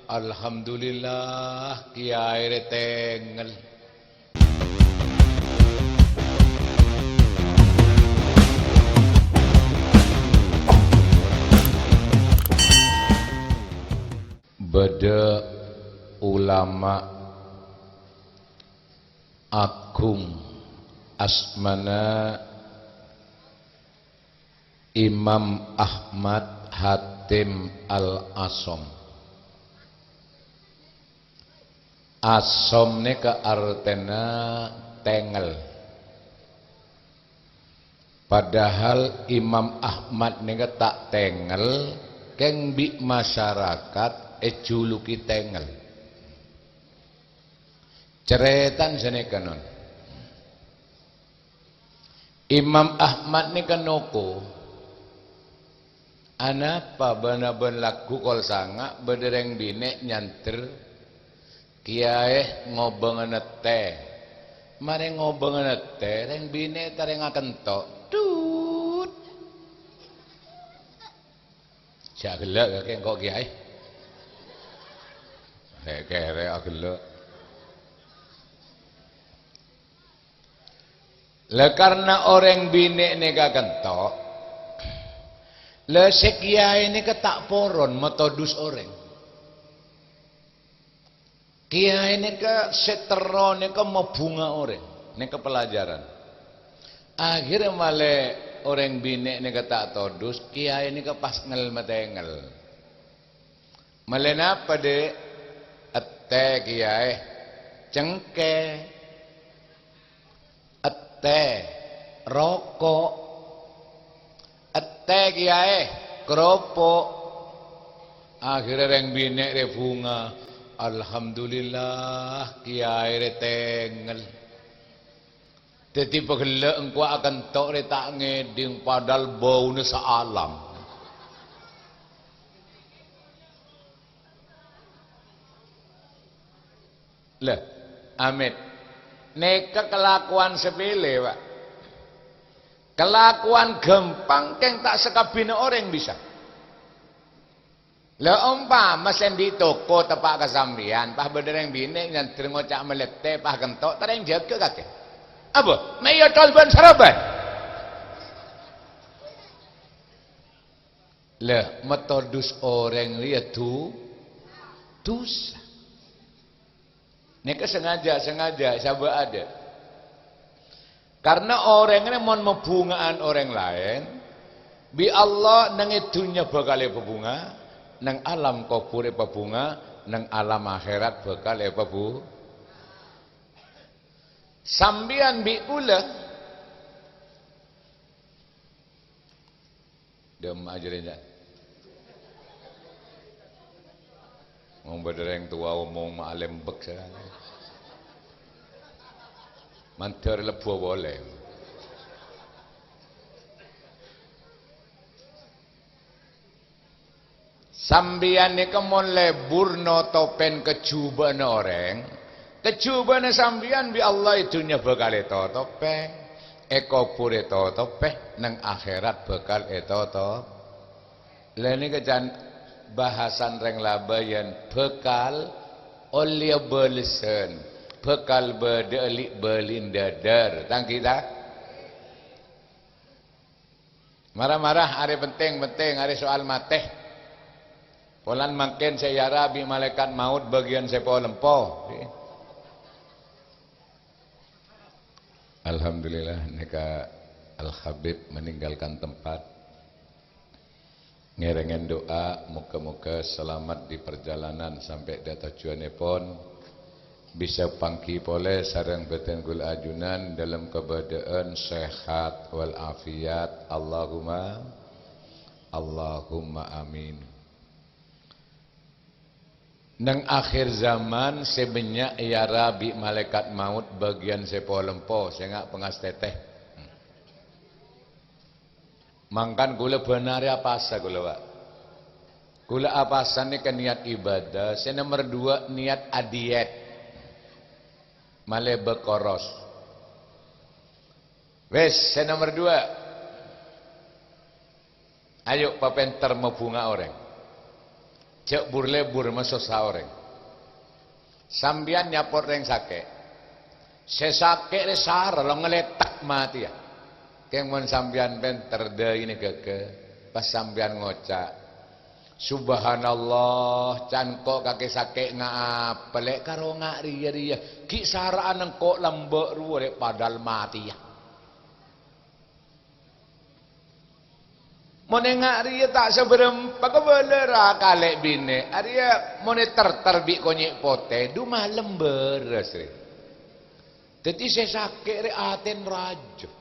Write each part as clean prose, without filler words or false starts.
Alhamdulillah Kiai retengel. Beda ulama agung asmana Imam Ahmad Hatim Al-Asom. Asom ini ke artena tengel. Padahal Imam Ahmad ini ke tak tengel, keng bi masyarakat juluki tengel. Ceretan sini kanon. Imam Ahmad ini kenoko. Anapa benar-benar lagu kol sanga bedereng bine nyanter kiai ngobengen teh. Mare ngobengen teh reng bine tareng akentok. Tut. Jagelak kek kok kiai. Kere agelak. Lah karena orang bine ni kakentok, lah sekiai ini ketak poron metodus orang. Kiai ini ke seteron ini ke mebunga orang, ini ke pelajaran. Akhirnya malah orang bine ini ketak todus, kiai ini ke pas ngel metengel. Malah napa dek? Ete kiai, cengke. Ete rokok, ete kiai keropok. Akhirnya reng bine re bunga. Alhamdulillah kiai re tengel. Dadi pegelek engko akan tok re tak ngeding padahal baune sealam. Lah, amit. Neka kelakuan sepele, Pak. Kelakuan gampang keng tak sekabine orang bisa. Lah umpama sen di toko tepak kesambian, pah bedereng bine nyantir ngocak melekte pah kentok tereng jaga kakek. Apa? Maya tolban saraban. Lah metodus orang lihat tu dosa. Neka sengaja sabah ada. Karena orang ini mau membungaan orang lain, bi Allah nang dunya bakal bebunga, nang alam kubur bebunga, nang alam akhirat bakal bebu. Sambian bi kula dem ajarin ya. Mau bedereng tua mau alim bek sekali. Mantar lebu boleh. Sambian ni kemon lebur no topen kejuban orang. Kejuban sambian bi Allah itunya bakal itu topeng. Eko pure itu topeng. Nang akhirat bakal itu top. Leni kejan bahasan reng labayan bekal oleh belesen bekal bedelik belindadar tang kita marah-marah hari penting hari soal mateh polan makin saya rabi malaikat maut bagian sepo lempo. Alhamdulillah neka Al-Habib meninggalkan tempat. Ngerengen doa muka-muka selamat di perjalanan sampai di tujuannya pun bisa pangki pole sareng betenggul ajunan dalam keadaan sehat wal afiat. Allahumma amin. Nang akhir zaman sebenyak ya Rabi malaikat maut bagian sepo lempo sehingga pengas teteh. Mangkan gula benar apa asa gula Pak? Gula apa asa ni kan niat ibadah. Saya nomor 2 niat adiet. Male bekoros. Wes, saya nomor 2. Ayo papenter membunga orang. Cek bur masuk saoreng. Sambian nyapor reng sake. Sesake resar lo ngeletak mati ya. Kemon sambian ben terdei ini gege. Pas sambian ngocak. Subhanallah can kok kake sake ngapelek karo ngak ria. Ki saraan engkok lembek ruwe padal mati ya. Monengak ria tak seberempa kebelera kalek bine. Aria mone terbik konyek pote du malem beres re. Dadi saya sakit re aten raja.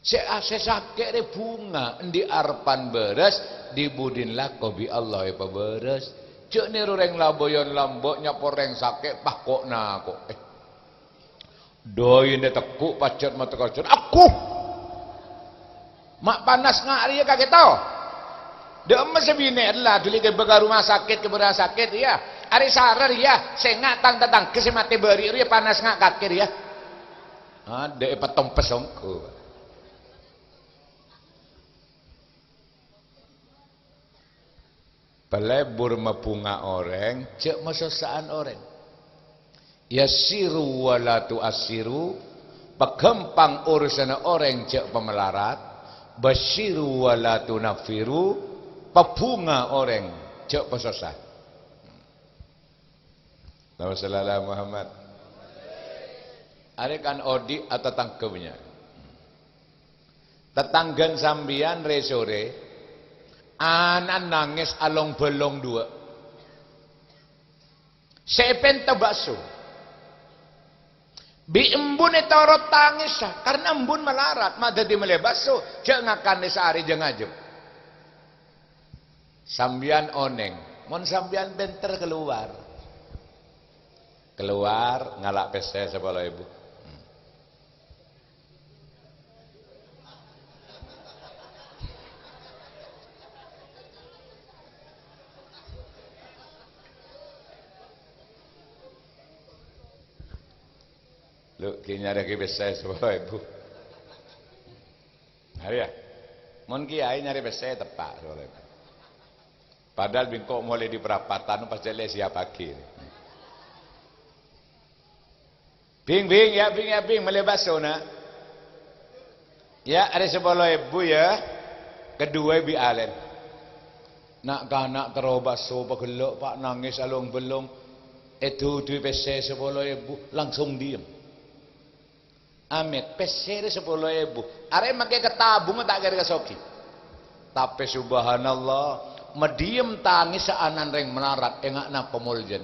Saya sakit re bunga di arpan beres dibudin lako bi Allah ya beres. Cek ni reng laboyon lambok nyapor reng sakit pah kok na kok. Doi ne tekuk pacet mata kacet aku. Mak panas ngak ria kagak tahu. Dia emas sebine adalah dulu ke rumah sakit ke rumah sakit ya. Ari sarar ya, sengak tang tatang kesemate beri ria panas ngak kakir ya. Ada petong pesongku. Pelebur mepunga orang, cek masosaan orang. Yasiru walatu asiru, pegempang urusan orang cek pemelarat. Basyiru walatu nafiru, pebunga orang cek pesosah. Nama sallallahu Muhammad. Ada kan odi atau tangkepnya. Tetanggan sambian resore, anak nangis along belong dua. Sepen tebasu. Bi embun itu orang tangis karena embun melarat mada di melebaso jangan akan sehari jangan aja. Sambian oneng, mon sambian benter keluar ngalak pese sebelah ibu. Lu kini ada kibesai sebagai ibu. Hari ya, mon kiai nyari besai tepak soalnya. Padahal bingkok mulai di perapatan pas jelek siapa kiri. Bing melebaso nak. Ya ada sebelah ibu ya. Kedua bi alen. Nak kanak terobaso pagelok pak nangis alung belong. Itu di besai sebelah ibu langsung diem. Amit pesere 10.000. Are make ketabung tak kira kesoki. Tapi subhanallah, mediem tangis saanan reng melarat engakna pemuljan.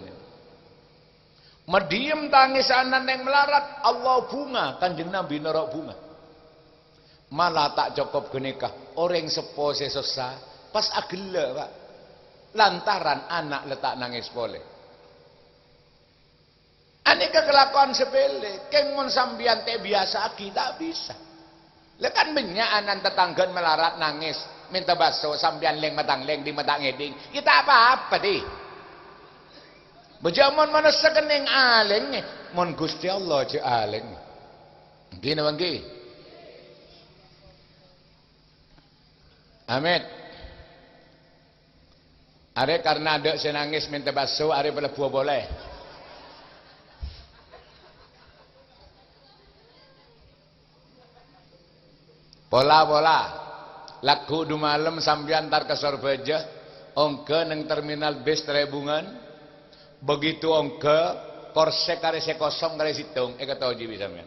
Mediem tangis saanan reng melarat Allah bunga Kanjeng Nabi norok bunga. Malah tak cukup genikah orang sepo sesosa pas agela Pak. Lantaran anak letak nangis boleh. Aneka kelakuan sepele, kengon sambian teh biasa kita bisa. Lekan banyak anak tetanggan melarat nangis, minta baso sambian leng matang leng di matang eding. Kita apa-apa deh. Bejaman manusia kening aleng, mon Gusti Allah je aleng. Gini bangki. Amin. Are karena ada senangis minta baso, are boleh buah boleh. Pola-pola laku du malam sambian tar ke Sorbeja ongke neng terminal bis Terebungan begitu ongke korse karese kosong kare situng kata uji bisa men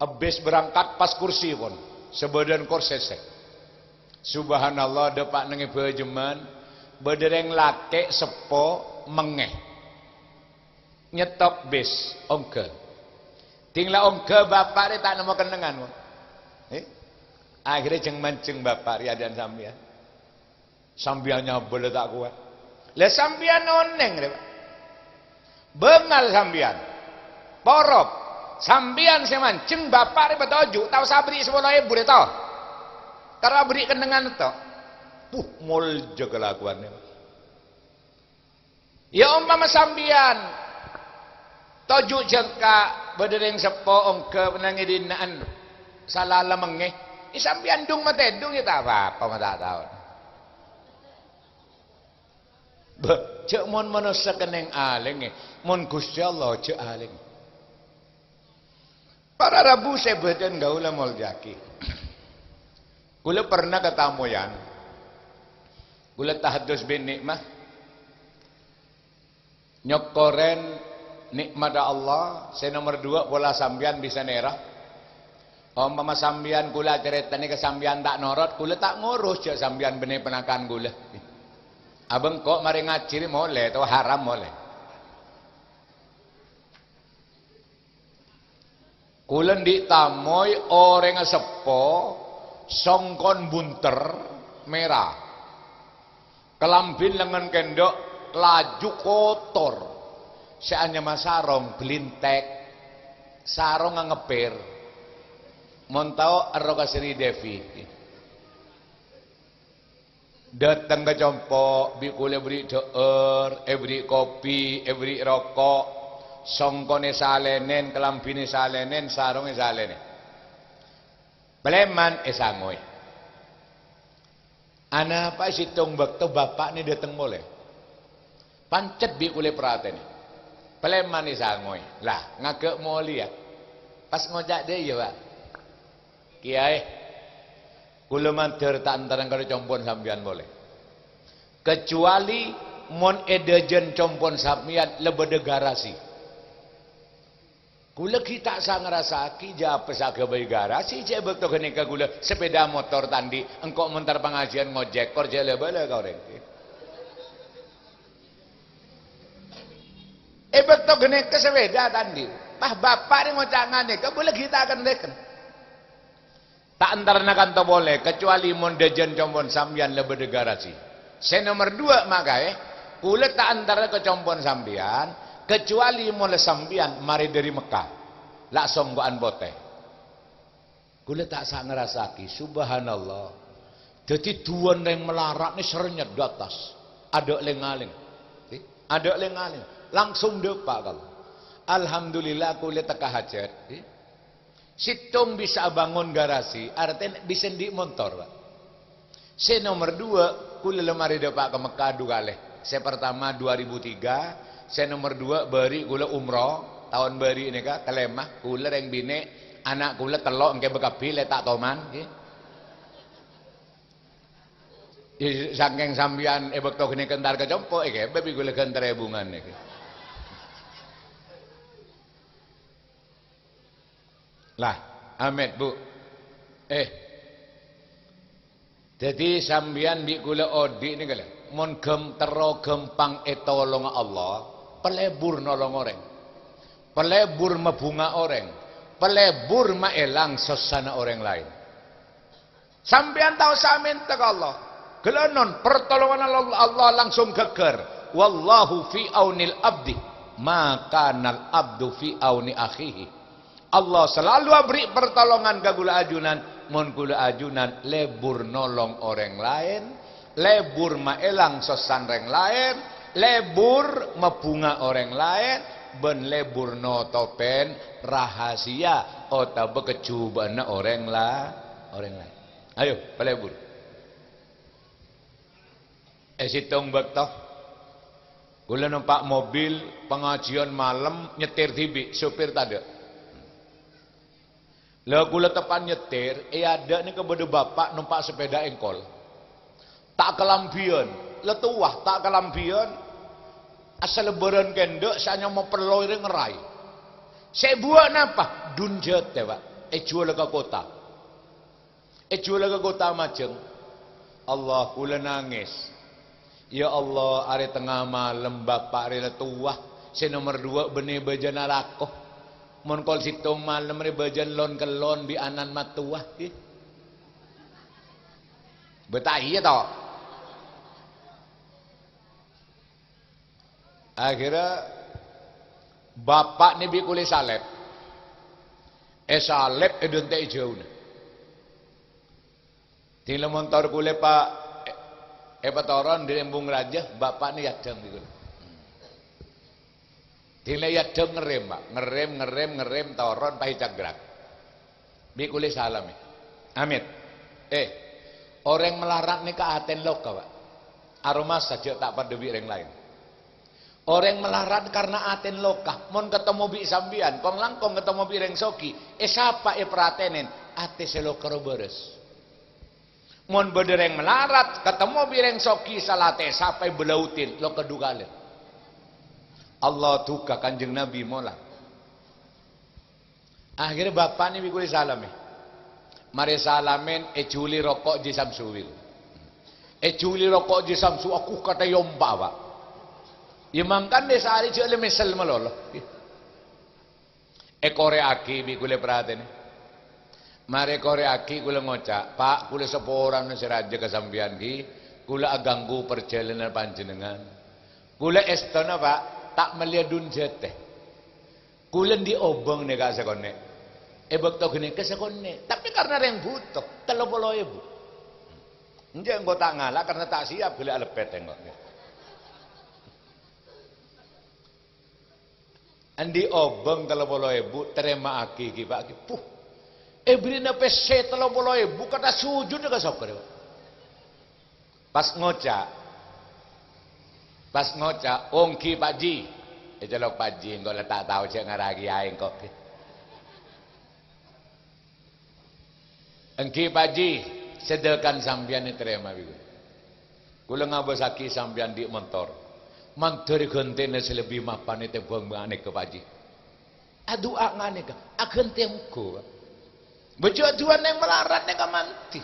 abis berangkat pas kursi pun sebadan korse subhanallah depak nengi bejeman bedereng lake sepo mengeh nyetop bis ongke tinggal ongke bapak dia tak nemu kenengan akhirnya jeng mancing bapak riadan sambian sambiannya boleh tak kuat lah sambian oneng deh Pak bengal sambian porop sambian saya mancing bapak dia betoju tahu sabri 10.000 deh tau karena beri kenengan itu mul jaga lakuannya ya umpama sambian toju jengka bedereng sepo ongke penangi dinaan salala mengeh sambian dung matedung ya tak apa-apa mata tahu Cek mon manusia keneng aling, mon Gusti Allah cek aling. Para Rabu sebeten gaula mol jaki. Kula pernah ketamuyan. Kula tahadus bin nikmah. Nyokoren nikmat Allah. Saya nomor 2 bola sambian bisa nerah. Mama sambian kula ceritanya ke sambian tak norot. Kula tak ngurus cek sambian benih penakan kula. Abang kok mari ngajiri boleh atau haram boleh. Kulen ditamoy orang sepo songkon bunter merah. Kelambin lengan kendok laju kotor. Seanya mas sarong belintek. Sarong ngepir. Montau arroga seni Devi. Datang ke compok, bikule beri doer, beri kopi, beri rokok, songkone salenen, kelambine salenen, sarunge salenen. Beleman sangoy. Ana apa situng bakto bapak ni datang boleh. Pancet bikule perhatian. Beleman sangoy. Lah ngagek mau lihat. Pas ngojak dia ya pak. Kiai. Kula mantir tak antaran karo compon sampean boleh. Kecuali mon edejen compon sampean lebede garasi. Kula kita sang ngrasaki jape saga bayi garasi cek bekto kene ka kula sepeda motor tandi engkau mentar pengajian ngojek kor jele bala kau rek. Bekto kene ke sepeda tandi. Pah bapak ni ngocangane ka boleh kita akan leken. Tak antar nakan to boleh kecuali mon dejen compon sambian lebih de garasi. Saya nomor 2 maka kula tak antar ke compon sambian kecuali mon sambian mari dari Mekah. Lak songgoan bote. Kula tak sak ngrasaki subhanallah. Jadi duan yang melarat ni serenyet di atas. Ada lengaling. Ada lengaling. Langsung depak kalau. Alhamdulillah kula teka hajat. Situng bisa bangun garasi, artinya bisa di motor. Pak. Saya nomor 2, kula lemari depak ke Mekah 2 kali. Saya pertama 2003, saya nomor 2 beri kula umroh, tahun beri ini ke Lemah, kula yang bine, anak kula telok engke bekapi tak toman. Saking sambian bekto kene kentar kecompo, babi kula kentar bungan. Lah, amet bu. Jadi sambian bi kula odi ni kala. Mon tero gempang etolong Allah, pelebur nolong orang. Pelebur mebunga orang. Pelebur maelang sesana orang lain. Sambian tahu samin tak Allah. Gelanon pertolongan Allah langsung geger. Wallahu fi aunil abdi, maka nal abdu fi auni akhihi. Allah selalu beri pertolongan ke gula ajunan, mon gula ajunan lebur nolong orang lain, lebur maelang sosan orang lain, lebur mebunga orang lain, ben lebur notopen rahasia ota bekecubaan orang lain. Ayo, pelebur. Situng bekto. Gula numpak mobil pengajian malam nyetir tibi, supir tadi. Lah kula tepan nyetir, ada ni kepada bapak numpak sepeda engkol. Tak kelambian, letuah tak kelambian. Asal lebaran kendok saya mau perloire ngerai. Saya buat napa? Dunjet ya pak. Jual ke kota. Jual ke kota Majeng. Allah kula nangis. Ya Allah, hari tengah malam bapak hari letuah. Saya nomor 2 benih bejana rakoh. Mon kol situng malam rebajan lon kelon bi anan matuah betahi toh. Akhirnya bapak ni bi kuli salep. Salep edun teh jauh. Tinggal motor kuli pak petoron di embung raja bapak ni yadang gitu. Tinggal yadang ngerem pak, ngerem toron pahi cagrak. Bi kuli salam. Amit. Orang melarat ni ke aten loka pak. Aroma saja tak pada bireng lain. Orang melarat karena aten lokah. Mon ketemu bi sambian, kong langkong ketemu bireng soki. Siapa peratenin? Ate selokaro beres. Mon bedereng melarat, ketemu bireng soki salate sampai belautin lo kedugalen. Allah tuka kanjeng Nabi mola. Akhirnya bapak ni bikuli salame. Mari salamen culi rokok di samsuwil. Culi rokok di samsu aku kata yomba pak. Ya mangkan desa hari cile mesel malolo. Kore aki bikuli perhatian. Mari kore aki kula ngocak, Pak kula seporang seraja kesambian ki, kula aganggu perjalanan panjenengan. Kula estona Pak, tak meliadun jete. Kula diobong nih kak sekone. Bekto gini ke sekone. Tapi karena yang butuh, 30.000. Nje engko tak ngalah karena tak siap gila lepet engko. Andi obong 30.000 terima aki ki Pak ki. Puh. Brina pese 30.000 kata sujud ka sapa. Pas ngoca ongki Pak Ji. Jelok Pak Ji engko tak tahu cek ngaragi ae kok. Engki Pak Ji sedekan sambian terima biku. Kula ngabosaki sambian di motor. Manteri gentene selebih mapan itu buang ngane ke Pak Ji. Aduh ngane ka. Agentemku. Bejo-joan yang melarat yang kamanti.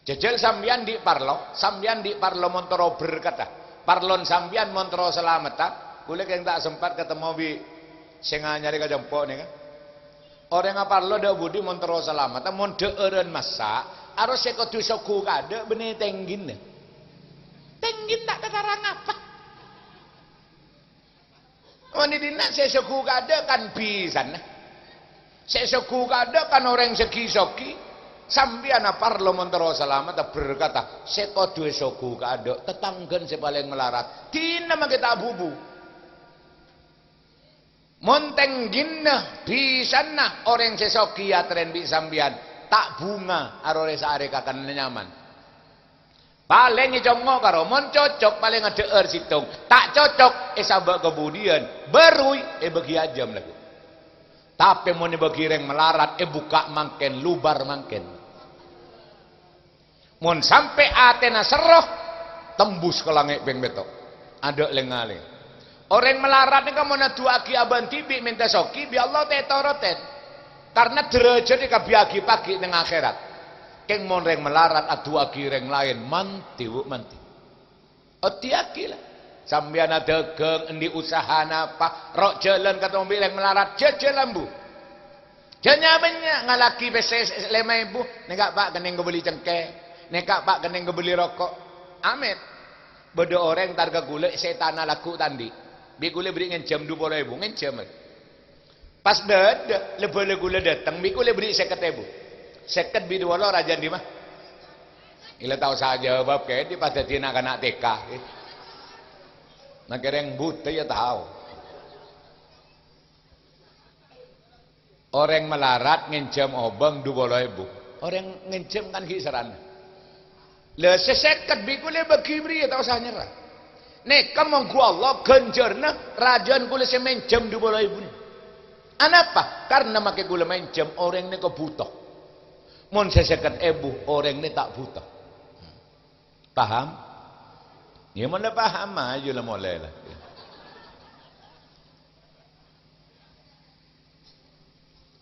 Jejel sambian di parlo montoro berkata. Parlon sambian montoro selamatan. Kule yang tak sempat ketemu bi senga nyari ka jempok nih kan. Orang apa parlo dah budi montoro selamatan mon deureun masa harus sekotu soku kade benih tenggin. Tenggin tak ketarang apa. Wani dina sesoku kade kan pisan. Sesoku kada kan orang segi-soki sambiana parlo montoro selamat berkata seko dua soku kada tetanggan sepaling melarat tina kita bubu monteng ginna bisana orang sesoki ya tren bi sambian tak bunga arore saare kakan nyaman paling ijongo karo mon cocok paling ngedeur situng tak cocok sabak kemudian berui bagi ajam lagi. Tapi mau bagi reng melarat, buka mangken, lubar mangken. Mun sampai atena seroh, tembus ke langit beng betok. Ada lengaling. Orang melarat ni kamu nak dua aki aban tibi minta soki, bi Allah tetoroten. Karena derajat ni kabiagi pagi dengan akhirat. Keng mon reng melarat adu aki reng lain manti bu manti. Oti aki lah. Sambiana dagang endi usaha napa rok jalan kata mobil yang melarat jalan bu janya banyak ngalaki beses 5.000 nekak Pak kening beli cengkeh nekak Pak kening beli rokok amet bodo orang targa gula setan laku tandi bi gula beri ngencam 20.000 ngencam pas dada lebih gula datang bi gula beri 50.000 bi 2 rajan di mah ila tahu saja bab kayak di pada tina anak TK nak kereng buta ya tahu. Orang melarat ngencam obang 20.000. Orang ngencam kan kisaran. Le seseket bikule bagi beri tak usah nyerah. Nek kamu gua Allah genjerna rajaan kule semencam 20.000. Anapa? Karena make kule mencam orang ni kebutuh. Mon seseket orang ni tak butuh. Paham? Ya mana paham aja lah mulai lah.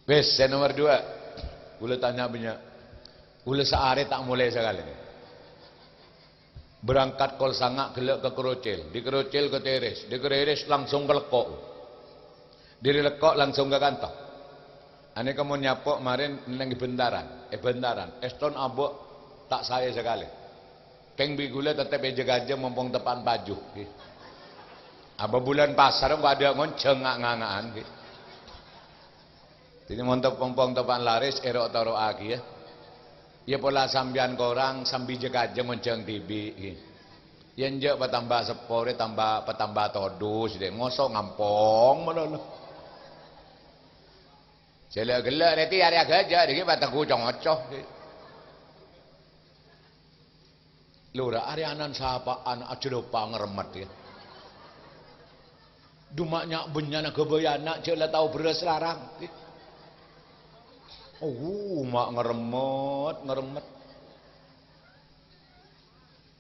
Wes, nomor 2. Gula tanya banyak. Gula sehari tak mulai sekali. Berangkat kol sangak gelak ke Kerocil. Di Kerocil ke Teres. Di Teres langsung ke Lekok. Di Lekok langsung ke kantor. Ane kamu nyapok kemarin nengi bentaran. Bentaran. Eston abok tak saya sekali. Keng bigula tetap aja mumpung tepan baju. Apa bulan pasar enggak ada ngonceng ngak-ngangaan. Jadi montok pompong tepan laris erok taro lagi ya. Ya pola sambian korang sambi aja ngonceng tibi. Yen je petambah sepore tambah petambah todus deh ngosok ngampong melulu. Gelak-gelak nanti hari aja dikit bataku cong-cong. Lura arianan sapaan aja lupa ngeremet ya. Dumaknya benyana kebayana jela tau beres larang. Mak ngeremet.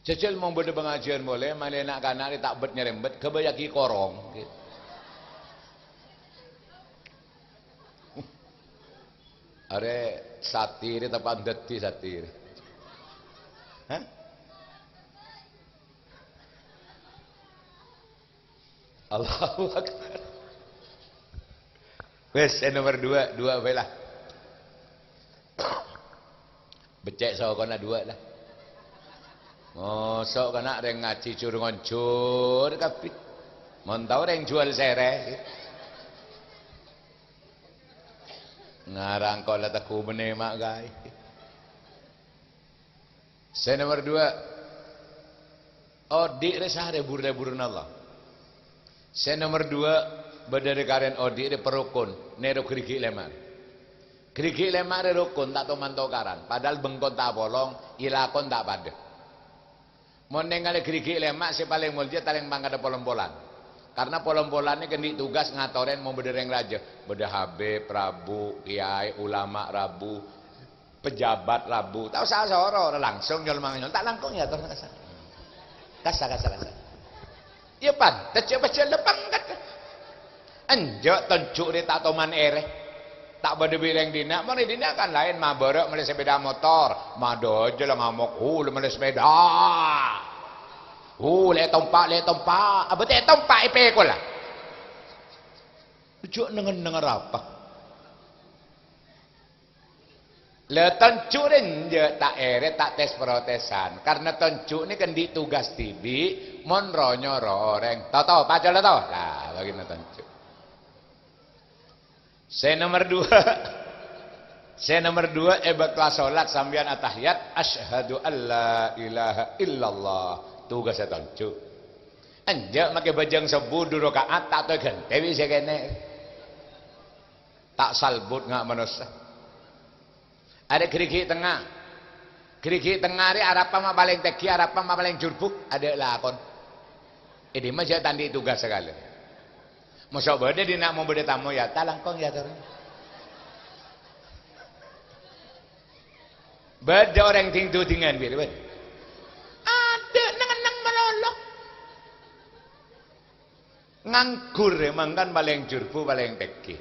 Cecil mau beda pengajian boleh, malah nak kanak tak bet nyerembet kebayaki korong. Gitu. Are satir tepat deti satir. Hah? Allahu Akbar. Wes nomor 2 bae lah. Becek sok kana 2 lah. Mosok kana reng ngaji curungoncur kabeh. Mon tau reng jual sereh. Ngarang kok lah teku bene mak gae. Nomor 2. Odik resare bur-burun Allah. Nomor 2 badare karen odik de perukun nero kriki lemar. Kriki lemar rukun tak to mantokaran, padahal bengkon tak bolong, ilakon tak pada. Mon nengale kriki lemak si paling mulya paling pangkada polom-polan. Karena polom-polan ini kendi tugas ngatoren mau bedereng raja, beda Habib, Prabu, Kiai, ulama Rabu, pejabat Rabu. Tahu saya soro langsung jual mangnyol, tak langkung ya tuh kasar. Iya pan, tercoba lepang kan. Anjok tunjuk dia tak toman tak pada bireng dina, mana dina kan lain maborok meli sepeda motor, mado aja lah ngamuk, meli sepeda. Le tompak, abet tompak ipe ko lah. Tunjuk nengen apa? Le tunjuk dia tak tak tes protesan, karena tunjuk ni kan ditugas tibi, mon ronyo roreng, tahu pacol tahu lah, bagaimana tunjuk. Nomor 2 bakal salat sambian atahiyat asyhadu alla ilaha illallah tugas tunjuk. Anjak make bajang sebu 2 rakaat tak to gente wis kene. Tak salbut ngak manusia. Ada gerigi tengah. Gerigi tengah ari arapa mah paling teki arapa mah paling jurbuk ada lakon. Ini mah tandi tugas sekali. Masa bade di nak mau bade tamu ya talangkong ya turun. Bade orang tingtu dengan bir. Ada nang melolok. Nganggur emang kan paling jurbu paling teki.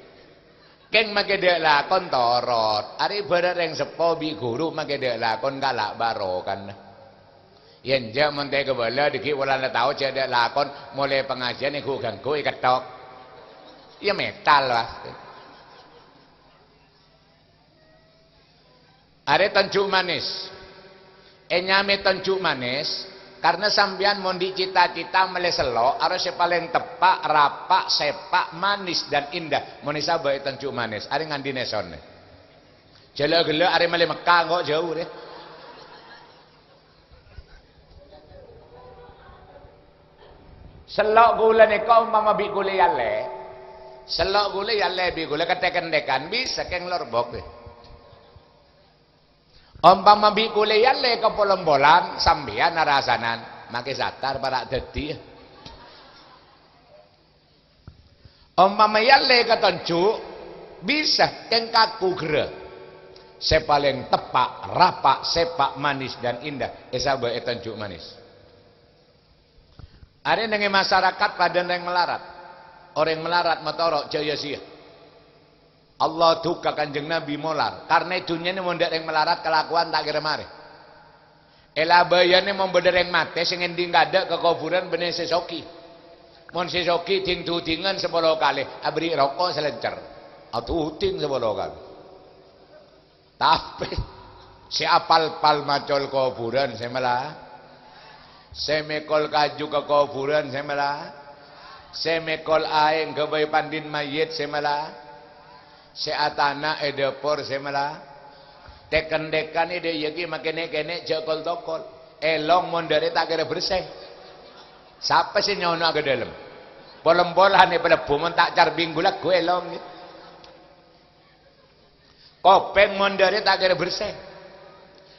Keng make dek lakon torot. Ari bareng sepo bi guru make dek lakon galak barokan. Yen ja monte kebala diki wulan tau cek dek lakon mulai pengajian iku ganggu iketok. Ya metal lah. Are tunjuk manis. Nyame tunjuk manis karena sambian mondi cita-cita meleselo harus paling tepak, rapak, sepak, manis dan indah. Monisa bae tunjuk manis. Are ngandine sone. Jelo-gelo are mele Mekah kok jauh deh. Selok gula nika umpama bi kuliah le. Selok gule ya lebih gule ketekan-tekan bisa keng lorbok deh. Umpama bi gule ya le ke polom-polan sambian narasanan make satar para dadi. Umpama ya le ke tunjuk bisa keng kaku gere. Sepaling tepak, rapak, sepak, manis dan indah. Esa bae tunjuk manis. Ada dengan masyarakat pada yang melarat. Orang melarat motorok jaya sia. Allah duka Kanjeng Nabi molar. Karena dunia ini mondek yang melarat kelakuan tak kira mari. Ela bayane mau bedereng mate sing endi ngada ke kuburan bener sesoki. Mon sesoki ting tudingan 10 kali, abri rokok selencer. Atuh ting 10 kali. Tapi si apal-pal macol kuburan semela. Semekol kaju ke kuburan semela. Semekol aing gabay pandin mayit semela. Se atana edepor semela. Teken-dekan ide yagi makene-kene jokol dokol. Elong mondare tak kira bersih. Siapa sih nyono ke dalam? Bolong-bolan nih pada bumun tak carbing gula gue elong. Kopeng mondare tak kira bersih.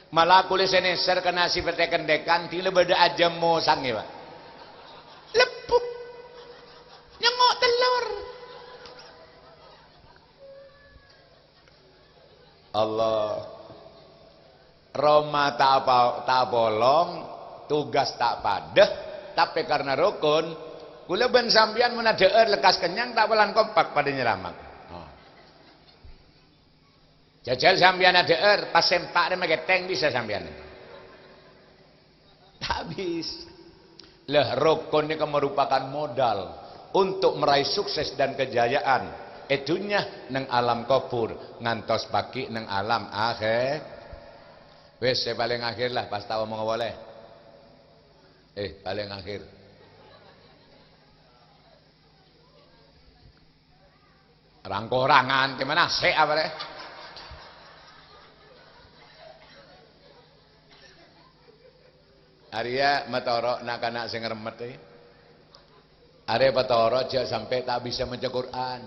Malah kulit seneser kena si kendekan tila beda aja mau sange Pak. Lepuk. Nyengok telur. Allah. Roma tak bolong, tugas tak padah, tapi karena rukun, kula ben sampean menadeur lekas kenyang tak pelan kompak pada nyelamat. Jajal sampean adeur pas sempak dan mageteng bisa sampean. Tak bisa. Lah rukun ini merupakan modal untuk meraih sukses dan kejayaan. Edunya neng alam kubur, ngantos baki neng alam akhir. Wes saya paling akhir lah pas tahu mau boleh. Paling akhir. Rangkorangan gimana sih apa deh? Arya matoro nak anak sing remet iki. Arya patoro aja sampai tak bisa maca Quran.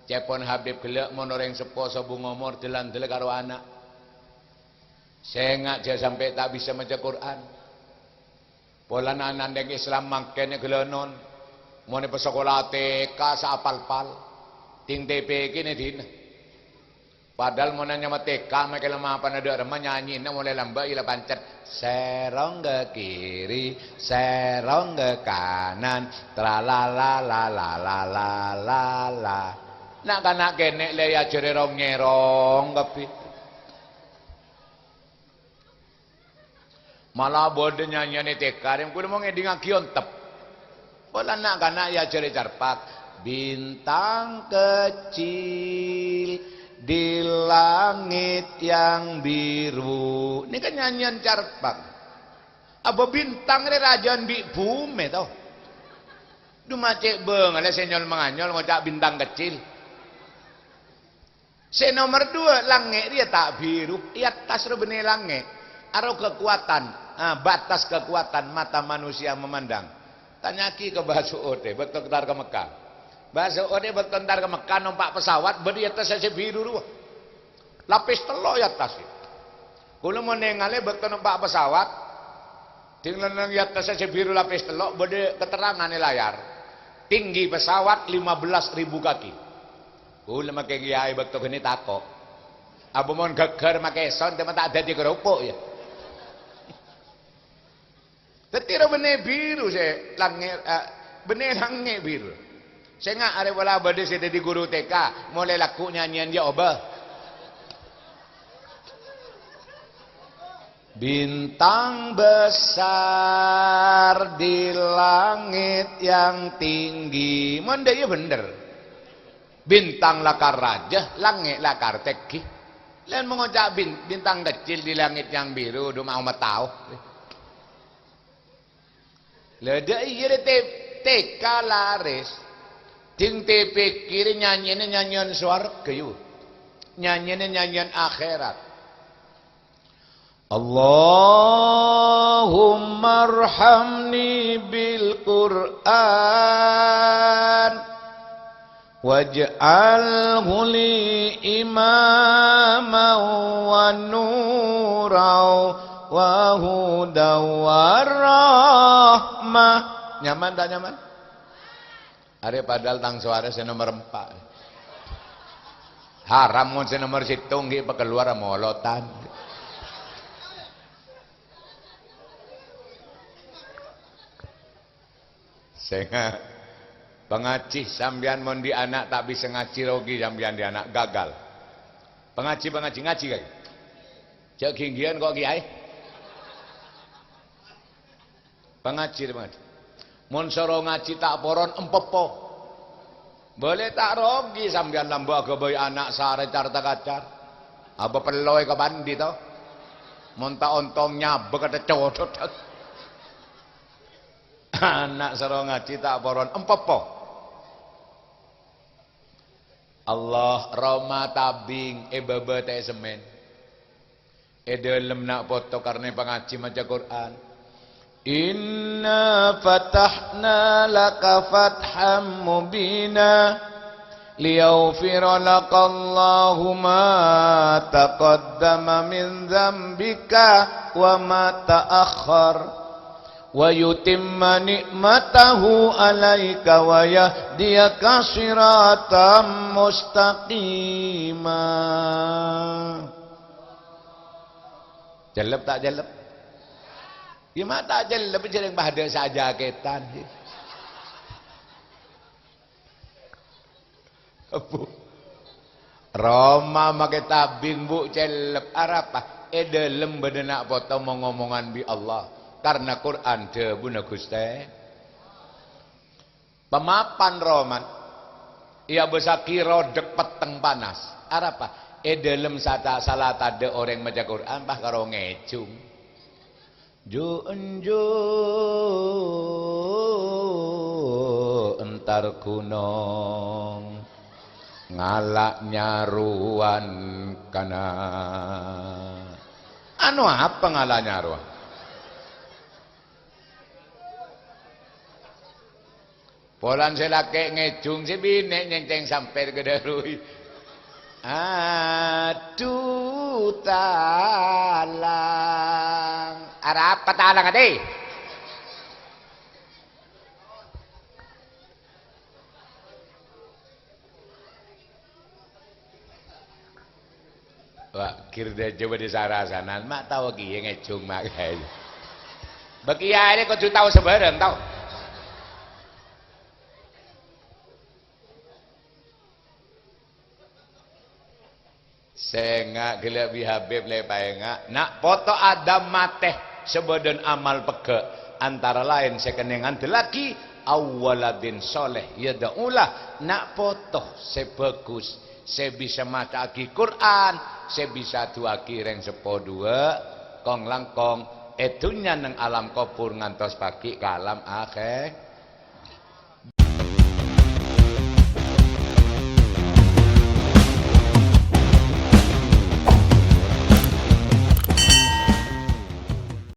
Cepon Habib gelek monoreng sepo sabu ngomor delan-delek karo anak. Sengak aja sampai tak bisa maca Quran. Polan anak ndek Islam mangkene gelonon. Mone pesekolah TK saapal-pal. Ting TP iki ne dina. Padahal mau nanya mateka, mereka lemah apa nada remah nyanyi, mulai lambat ila pancet. Serong ke kiri, serong ke kanan, tralalalalalalala. Nak kanak kenek le ya jere rong nyerong kepi. Malah bodoh nyanyian teka, yang kudu mau ngeding akiontep. Bola nak kanak ya jere carpak, bintang kecil. Di langit yang biru. Ini kan nyanyian carpak. Apa bintang ini rajaan di bumi tau. Du macek beng, ada senyol menganyol ngocak bintang kecil. Se nomor 2 langit dia tak biru, di atas benih langit. Aro kekuatan, batas kekuatan mata manusia memandang. Tanyaki ke Basuode, betul ketar ke Mekah. Bahasa ode bertentar ke Mekah numpak pesawat beri atas saja biru dua. Lapis telok ya atas. Kalau mau nengale betul numpak pesawat tinggal nang atas saja biru lapis telok beri keterangan di layar. Tinggi pesawat 15.000 kaki. Kalau makai kiai betul ini takok. Abu mon geger makai son teman tak ada di kerupuk ya. Tetira benih biru saya langit benih langit biru. Saya nggak ada wala bade saya di guru TK mulai laku nyanyian dia obah. Bintang besar di langit yang tinggi. Monde ya bener. Bintang lakar raja, langit lakar teki. Lain mengocak bintang kecil di langit yang biru, do mau tahu. Lada iya TK laris. Ting TP kiri nyanyian swarga yuk. Nyanyian akhirat. Allahumma arhamni bil Qur'an waj'alhu li imaman wa nuran wa hudan wa rahmah. Nyaman tak nyaman? Ada padahal tang suara saya nomor 4. Haram mun saya nomor situng nggih keluar molotan. Sehingga pengaji sambian mon di anak tak bisa ngaji rogi sambian di anak gagal. Pengaji ngaji kan. Cek ginggian kok kiai. Pengaji. Mun soro ngaji tak poron empepo. Boleh tak rogi sampean lambo agaboy anak sare carta kacar. Apa peloy ke bandi to? Mun tak ontong nyabek ada codot. Anak soro ngaji tak poron empepo. Allah Roma tabing bebe teh semen. Delem nak foto karena pengaji maca Quran. Inna fatahna laka fatham mubina liyaghfira lakallahu ma taqaddama min dzambika wa ma ta'akhkhar wa yutimma ni'matahu 'alaika wa yahdiyaka shiratan mustaqima. Jelep tak jelep? Ya mak tak jelep jeneng bahada saja ketan. Bu Roma make tabing bu celep arapa edelem bedenak foto ngomongan bi Allah karena Quran de buna Guste pemapan Roman ia besar kira dek peteng panas arapa edelem sata salah tade orang maca Quran bah karo ngecung jo enjo entar gunung ngalak nyaruan kana anu apa ngalak nyaruan polan selake ngejung si bine nyengceng sampai gedarui aduh talang ada apa talang ade wah kirda coba di sarasanan mak tahu ki ngejung mak bagi ini kau tahu sebarang tahu sengak gila bi Habib le paenga nak foto Adam mateh sebadan amal pege antara lain sekenengan lagi awaladin soleh ya daulah nak foto sebagus saya bisa maca aki Quran, saya bisa dua kireng sepodua, kong langkong, etunya neng alam kubur ngantos pagi ke alam akhir.